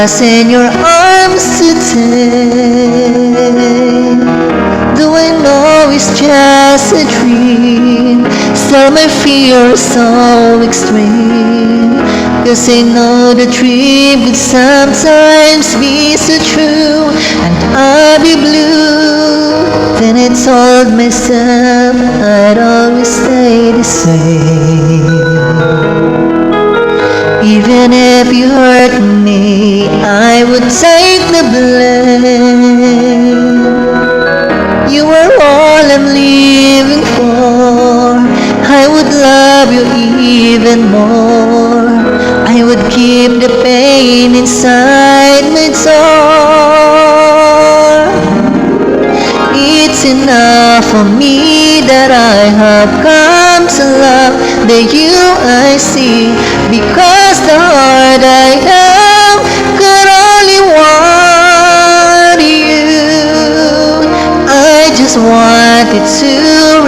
was in your arms today. Though I know it's just a dream, still my fear is so extreme. 'Cause I know the dream could sometimes be so true, and I'll be blue. Then I told myself I'd always stay the same. Even if you hurt me, I would take the blame. You are all I'm living for. I would love you even more. I would keep the pain inside my door. It's enough for me that I have come to love the you I see, because the heart I have could only want you. I just wanted to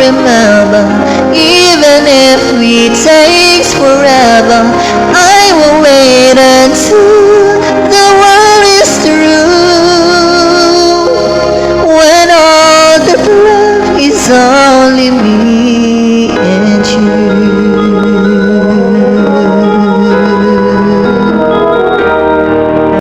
remember, even if it takes forever, I will wait until